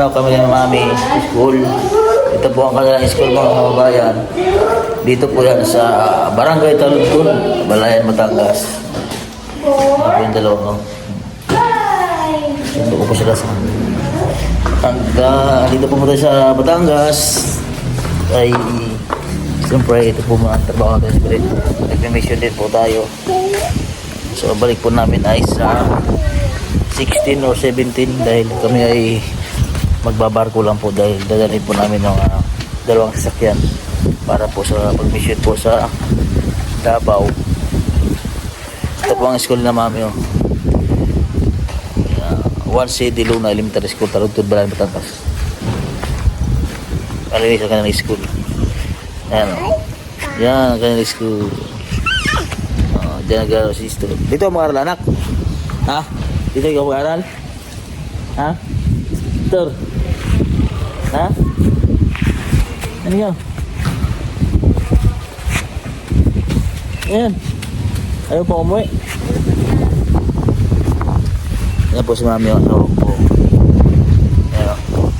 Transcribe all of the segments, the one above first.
ano, kami ng mami, school. Ito po ang kanilang school mga kababayan. Dito po yan sa Barangay Taludtun, Balayan, Batangas. Ito po yung dalawa, no? Ito po sila sa... Dito po tayo sa Batangas ay siyempre ito po mga trabaho natin. Nag-mission din po tayo. So balik po namin ay sa 16 or 17 dahil kami ay magbabarko lang po dahil dadalhin po namin ng dalawang sasakyan para po sa pag-mission po sa Davao. Ito po ang school na mami, oh. Juan C. De Luna Elementary School, Taludtun, Balayan, Batangas. Alinis ang kanilang school. Ayan, oh. Yan ang kanilang school. Diyan nag-aaral si Sister. Dito ang mag-aaral, anak? Ha? Dito ikaw mag-aaral? Ha? Sister? Ha? Ano yun? Ayan. Ayaw pa umuwi. Ayan po si mami yung asawa po. Ayan o.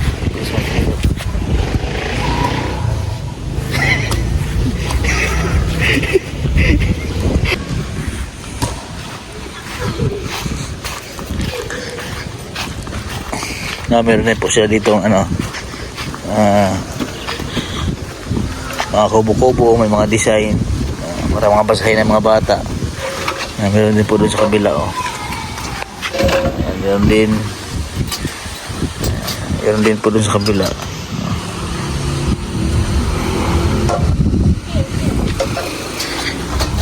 Meron din po sila dito ang ano, mga kubo-kubo, may mga design, para mga basahin ng mga bata. Meron din po doon sa kabila, oh. Meron din po doon sa kabila.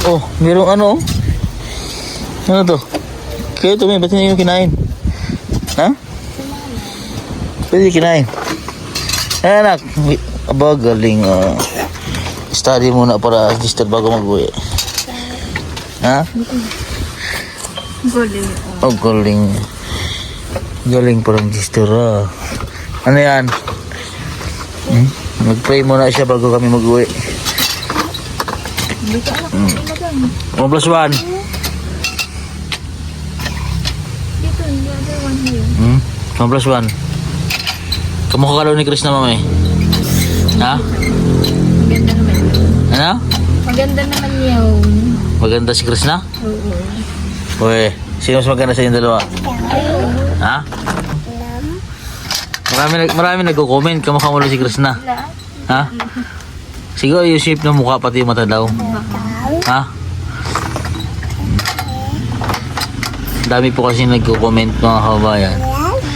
Oh, merong ano, ano to? Kaya ito, ba't hindi nyo kinain? Ha? Pwede kinain. Eh, anak, aba, galing. Study muna para register bago mag-uwi. Ha? Galing. Oh, galing. Galing para register, ah. Ano yan? Mag-pray muna siya bago kami mag-uwi. 1 plus 1. Dito, the other one here. 1 plus 1. Kamukha ka daw ni Chris na mami. Ha? Maganda naman yun. Ano? Maganda naman yun. Maganda si Chris na? Oo. Uy, sino mas maganda sa inyong dalawa? Ha? Marami nagko-comment. Kamukha mo lang si Chris na. Ha? Siguro yung shape ng mukha pati yung mata daw. Ha? Dami po kasi nagko-comment mga kababayan.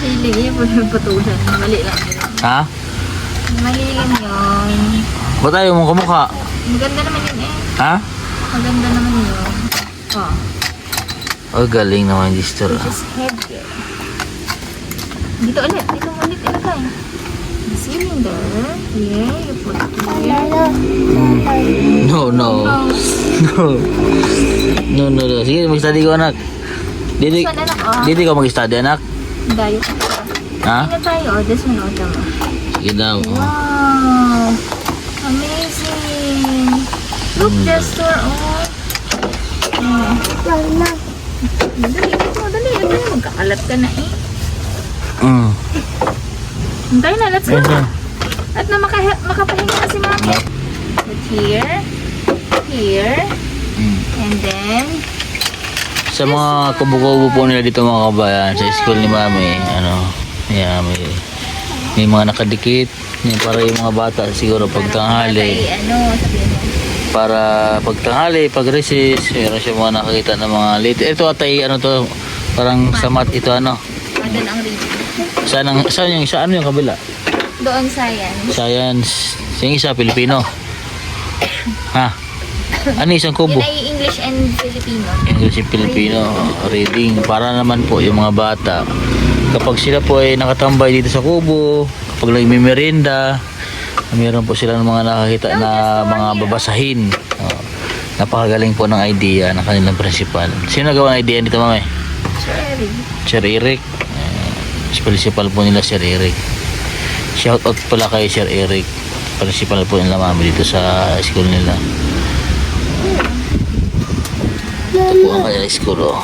Hiling yun po yung patulan. Mali lang yun. Ha? Mali lang yun. Ba't ayaw mong kamukha? Maganda naman yun eh. Ha? Maganda naman yun. Oh. Oh, galing naman yung sister. Just head here. Dito ulit. Dito ulit ilagay. The cylinder. Here. You put here. No. No. Sige, mag-study ko, anak. Dito ka mag-study, anak. Dayo. Ha? Ito tayo. Oh, this one. Oh, tama. Sige daw. Wow. Amazing. Look, Jester. Oh. Dali. Magkakalat ka na eh. Hintay na. Let's go. At na makapahinga na si mami. But here. And then, Sa mga kubo-kubo po nila dito mga kabayan, sa school ni mami, ano, yan, may mga nakadikit, yan, para yung mga bata siguro pagtanghali. sabihin mo. Para pagtanghali, pag recess, meron siya mga nakakita ng mga late. Ito atay, ano to, parang sa mat ito, ano. Doon ang reading. Saan yung kabila? Doon science. Science. Yung isa, Pilipino. Ha? Ano isang kubo? Yun ay English and Filipino. English and Filipino reading. Para naman po yung mga bata, kapag sila po ay nakatambay dito sa kubo, kapag nagmimerienda, mayroon po sila ng mga nakakita na mga babasahin. Napakagaling po ng idea ng kanilang principal. Sino nagawa ng idea dito, mami? Sir Eric. Principal po nila, Sir Eric. Shout out pala kay Sir Eric. Principal po nila, mami, dito sa school nila. Ito po ang kaya school, oh.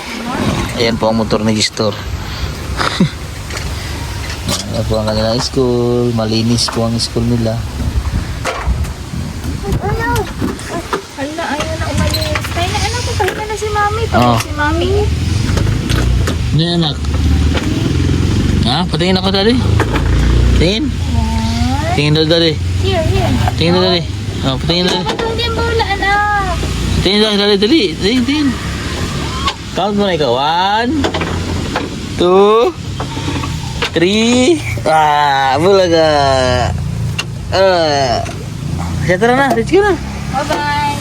Ayan po ang motor ni Gistor. Ayan po ang kanilang school. Malinis po ang school nila. Hala, ayaw na umalis. Kaya na anak ko, pahinga na si Mami. Oo. Pagod si Mami. Ano yan, anak? Ha? Patingin ako dali. Tingin? One. Tingin daw dali. Here. Tingin daw dali. Oh, patingin dali. Ito hindi ang bola, anak. Tingin daw dali. Tingin. Count mo na ikaw. 1, 2, 3. Bulaga. Siya tara na. Let's go na. Bye-bye.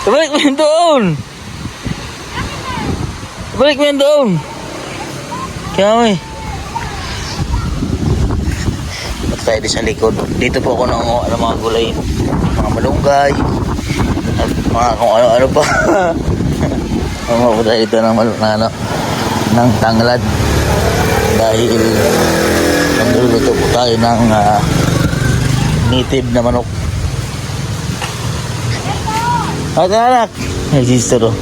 Balik mo yan doon. Balik mo yan doon. Kaya mo eh. Ba't tayo di sa likod? Dito po ako ng mga gulay. Mga malunggay. At mga kung ano-ano pa. Mga po tayo dito ng tanglad. Dahil nagluluto po tayo ng native na manok. At anak. Ay, sister oh.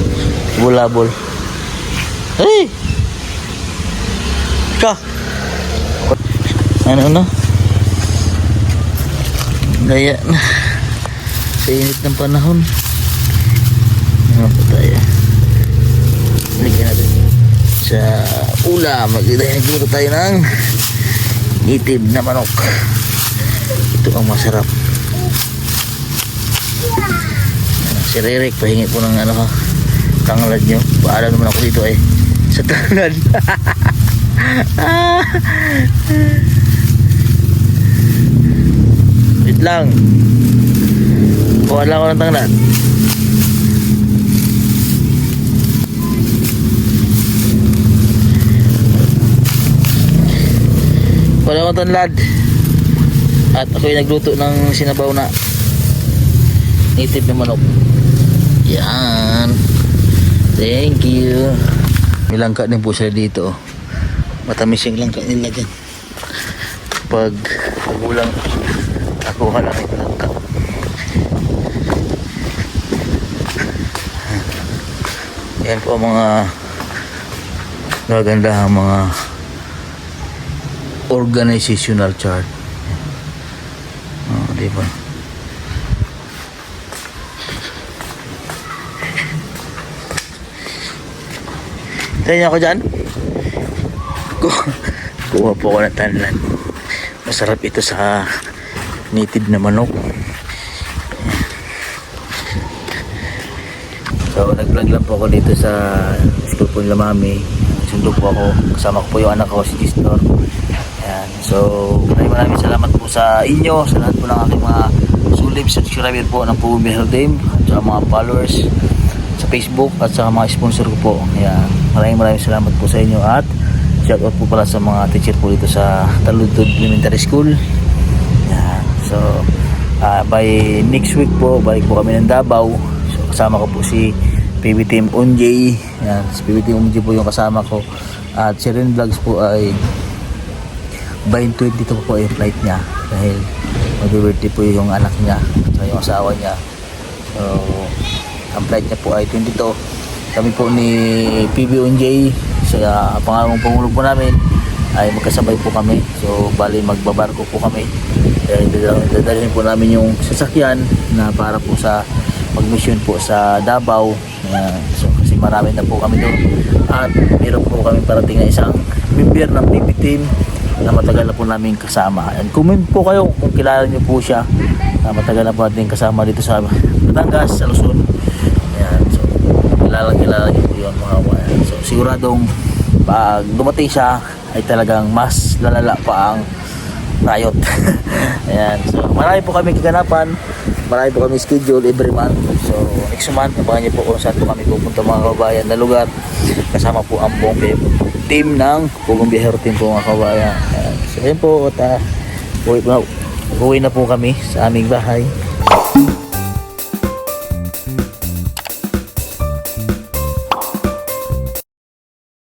Bulabol. Hey! Ka! Ano? Daya na. Sa init ng panahon. Ano po tayo? Balikan natin. Sa ulam. Nagluto tayo ng native na manok. Ito ang masarap. Si Rerek, pahingi po ng tanglad nyo. Paalam naman ako dito sa tanglad. Wait lang. Kuha lang ako ng tanglad. Kuha lang ako ng tanglad. At ako'y nagluto ng sinabaw na native na manok. Yan. Thank you. May langka din po sila dito. Matamis yung langka nila dyan. Pag magulang, nakuha lang yung langka. Yan po ang mga magandang mga organizational chart. Oh, diba? Tayo niya ako dyan. Kuha po ako ng tanlan. Masarap ito sa native na manok. So nag-vlog lang po ako dito sa school po nila Mami. Sundo po ako. Kasama ko po yung anak ko si Gistor. Ayan. So maraming salamat po sa inyo. Sa lahat po ng aking mga sulib subscriber po ng Pugong Biyahero Team. At sa mga followers sa Facebook at sa mga sponsor ko po. Ayan. Maraming salamat po sa inyo at shout out po pala sa mga teacher po dito sa Taludtod Elementary School. Ayan. So by next week po balik po kami ng Davao. So kasama ko po si PB Team Unjay. Ayan. Si PB Team Unjay po yung kasama ko. At si Ren Vlogs po ay by 22 po yung flight niya dahil mag-birthday po yung anak niya at yung asawa niya. So ang flight niya po ay 22. Kami po ni PB Unjay sa pangalawang pangulo po namin ay magkasabay po kami. So bali magbabarko po kami. Dadalhin po namin yung sasakyan na para po sa mag-mission po sa Davao. So kasi marami na po kami doon. At meron po kami parating na isang member ng PB team na matagal na po namin kasama. And comment po kayo kung kilala niyo po siya. Matagal na po natin kasama dito sa Batangas, sa Luzon. Ayan, so kilala niyo po yun mga kawayan. So siguradong pag dumating siya ay talagang mas lalala pa ang riot. Ayan, so marami po kami kaganapan, marami po kami schedule every month. So next month abangan niyo po kung saan po kami pupunta mga kabayan na lugar kasama po ang buong team ng Pugong Biyahero Team po mga kabayan. Ayan, so yun po at uwi na po kami sa aming bahay.